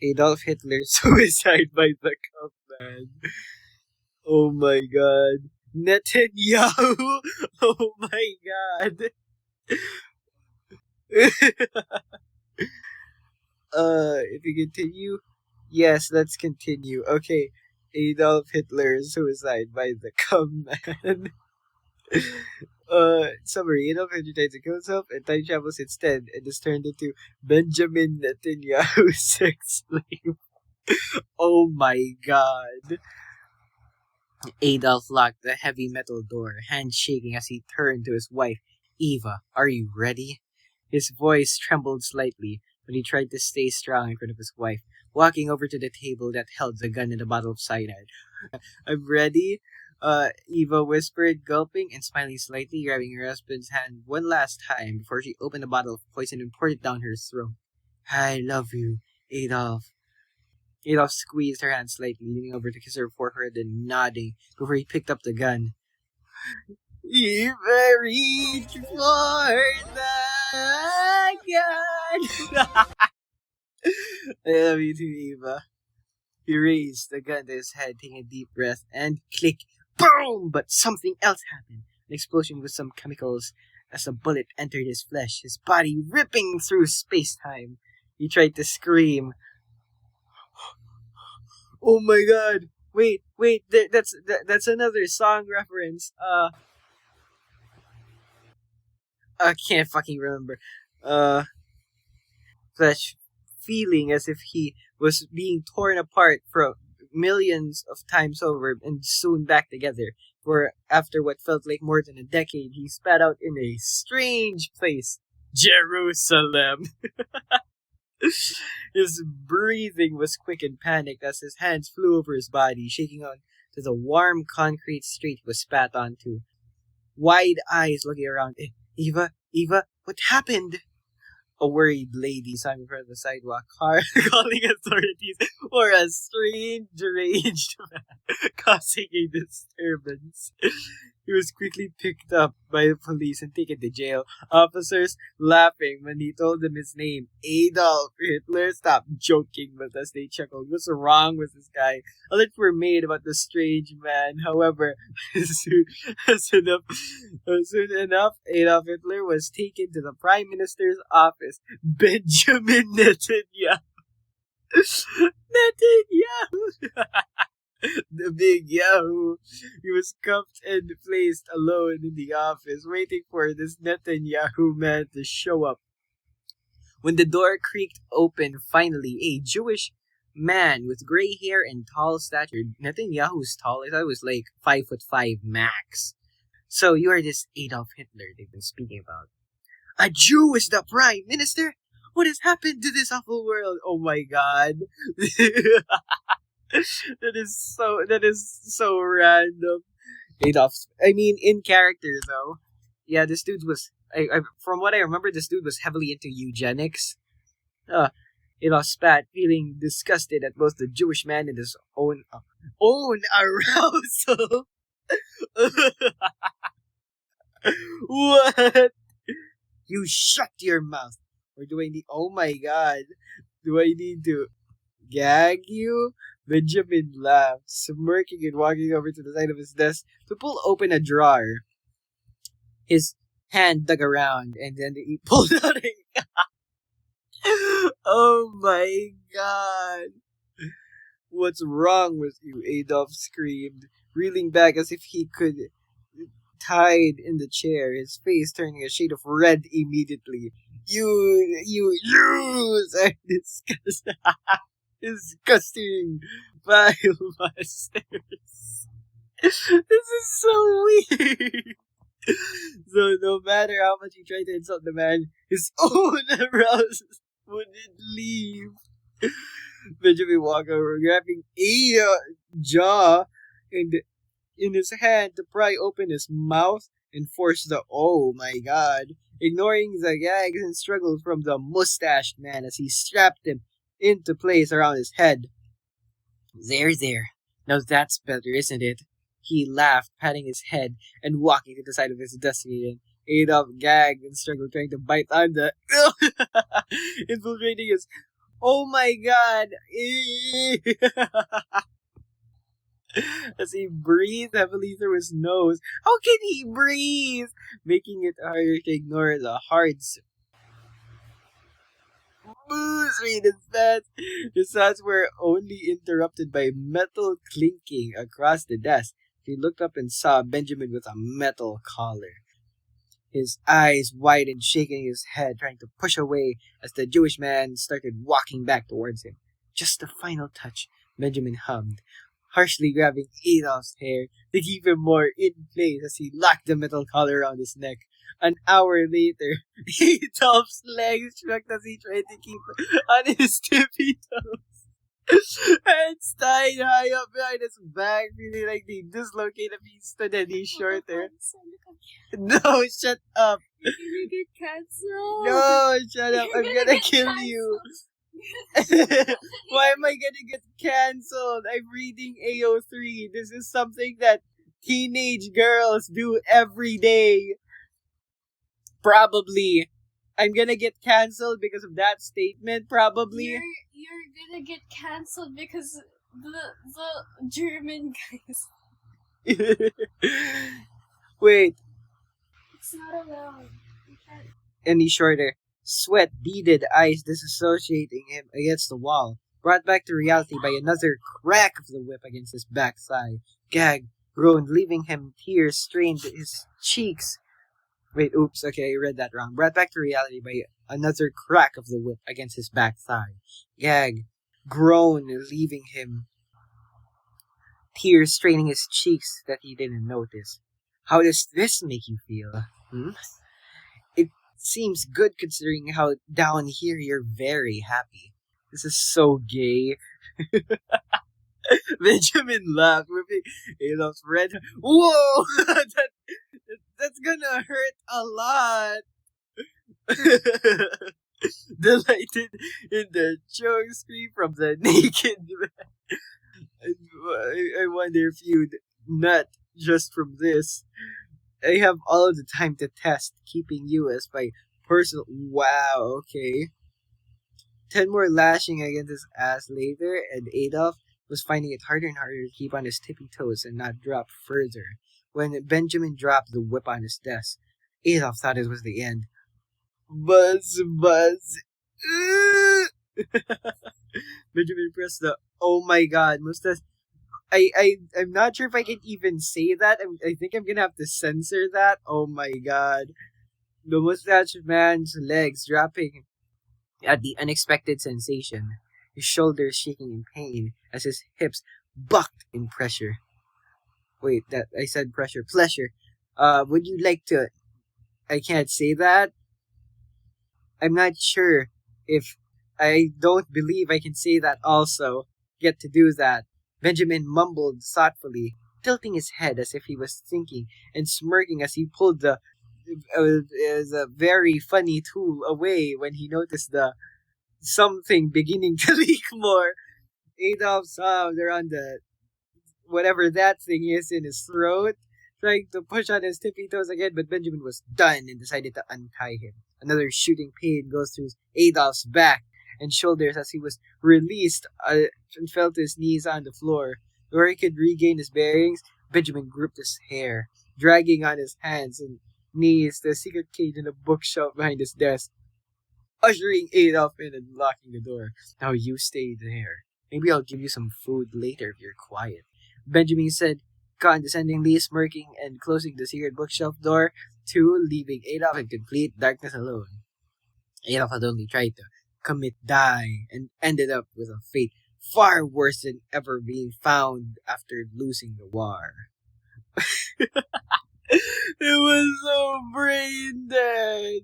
Adolf Hitler suicide by the man. Oh my god. Netanyahu. Oh my god. If you continue, yes, let's continue. Okay, Adolf Hitler suicide by the man. Summary: Adolf Hitler tried to kill himself and time travels instead, and is turned into Benjamin Netanyahu sex slave. Oh my god. Adolf locked the heavy metal door, hand shaking as he turned to his wife. Eva, are you ready? His voice trembled slightly, but he tried to stay strong in front of his wife, walking over to the table that held the gun and a bottle of cyanide. I'm ready, Eva whispered, gulping and smiling slightly, grabbing her husband's hand one last time before she opened a bottle of poison and poured it down her throat. I love you, Adolf. Adolf squeezed her hand slightly, leaning over to kiss her forehead and nodding before he picked up the gun. Eva reached for the gun. I love you too, Eva. He raised the gun to his head, taking a deep breath, and click, boom! But something else happened. An explosion with some chemicals as a bullet entered his flesh, his body ripping through space-time. He tried to scream. Oh my god! Wait, that's another song reference. I can't fucking remember. Flesh feeling as if he was being torn apart from millions of times over and sewn back together. For after what felt like more than a decade, he spat out in a strange place. Jerusalem! His breathing was quick and panicked as his hands flew over his body, shaking on to the warm concrete street he was spat onto. Wide eyes looking around. Eva, what happened? A worried lady saw him in front of the sidewalk, calling authorities for a strange, deranged man causing a disturbance. He was quickly picked up by the police and taken to jail. Officers laughing when he told them his name, Adolf Hitler. Stop joking with us, they chuckled. What's wrong with this guy? Alerts were made about the strange man. However, soon enough, Adolf Hitler was taken to the Prime Minister's office, Benjamin Netanyahu. Netanyahu! The big Yahoo. He was cuffed and placed alone in the office, waiting for this Netanyahu man to show up. When the door creaked open, finally, a Jewish man with gray hair and tall stature. Netanyahu's tall. I thought it was like 5'5" max. So you are this Adolf Hitler they've been speaking about. A Jew is the Prime Minister? What has happened to this awful world? Oh my god. That is so random. Adolf. I mean, in character though. Yeah, this dude was. From what I remember, this dude was heavily into eugenics. Adolf spat, feeling disgusted at both the Jewish man and his own arousal. What? You shut your mouth. Or do I need? Oh my god. Do I need to gag you? Benjamin laughed, smirking and walking over to the side of his desk to pull open a drawer. His hand dug around, and then he pulled out a... Oh my god. What's wrong with you? Adolf screamed, reeling back as if he could tied in the chair, his face turning a shade of red immediately. You are disgusting. Disgusting vile monsters. This is so weird. So no matter how much he tried to insult the man, his own arousal wouldn't leave. Benjamin walked over, grabbing a jaw in his hand to pry open his mouth and force the oh my god, ignoring the gags and struggles from the mustached man as he strapped him into place around his head. There. Now that's better, isn't it? He laughed, patting his head and walking to the side of his desk again. Adolf gagged and struggled, trying to bite on the infiltrating his Oh my god! As he breathed heavily through his nose. How can he breathe? Making it harder to ignore the hard booze in his thoughts. His thoughts were only interrupted by metal clinking across the desk. He looked up and saw Benjamin with a metal collar. His eyes widened, shaking his head, trying to push away as the Jewish man started walking back towards him. Just a final touch, Benjamin hummed, harshly grabbing Adolf's hair to keep him more in place as he locked the metal collar around his neck. An hour later, Adolf's legs shook as he tried to keep on his tippy toes. Hands tied high up behind his back, feeling like they dislocate if he stood any shorter. No, shut up. You're gonna get canceled. No, shut up. I'm gonna kill canceled. you. Why am I gonna get cancelled? I'm reading AO3. This is something that teenage girls do every day. Probably. I'm gonna get cancelled because of that statement, probably. You're gonna get canceled because the German guys. Wait, It's not allowed. You can't. any shorter. Sweat beaded eyes disassociating him against the wall, brought back to reality by another crack of the whip against his back thigh. Gag groaned, leaving him tears strained his cheeks. Wait, oops, okay, I read that wrong. Brought back to reality by another crack of the whip against his back thigh. Gag groaned, leaving him tears straining his cheeks that he didn't notice. How does this make you feel? It seems good considering how down here you're very happy. This is so gay. Benjamin laughed, whipping Adolf's red. Whoa! That's gonna hurt a lot. Delighted in the choke scream from the naked man. I wonder if you'd nut just from this. I have all of the time to test, keeping you as my personal. Wow, okay. 10 more lashing against his ass later, and Adolf was finding it harder and harder to keep on his tippy toes and not drop further. When Benjamin dropped the whip on his desk, Adolf thought it was the end. Buzz, buzz. Benjamin pressed the oh my god mustache. I'm not sure if I can even say that. I think I'm gonna have to censor that. Oh my god. The mustache man's legs dropping at the unexpected sensation, his shoulders shaking in pain as his hips bucked in pressure. Wait, that I said pressure. Pleasure. Would you like to... I can't say that. I'm not sure if... I don't believe I can say that also. Get to do that. Benjamin mumbled thoughtfully, tilting his head as if he was thinking and smirking as he pulled the a very funny tool away when he noticed the something beginning to leak more. Adolf sobbed around the whatever that thing is in his throat, trying to push on his tippy toes again, but Benjamin was done and decided to untie him. Another shooting pain goes through Adolf's back and shoulders as he was released and fell to his knees on the floor. Where he could regain his bearings, Benjamin gripped his hair, dragging on his hands and knees to a secret cage in a bookshelf behind his desk, ushering Adolf in and locking the door. Now you stay there. Maybe I'll give you some food later if you're quiet, Benjamin said, condescendingly smirking and closing the secret bookshelf door, leaving Adolf in complete darkness alone. Adolf had only tried to commit die and ended up with a fate far worse than ever being found after losing the war. It was so brain dead.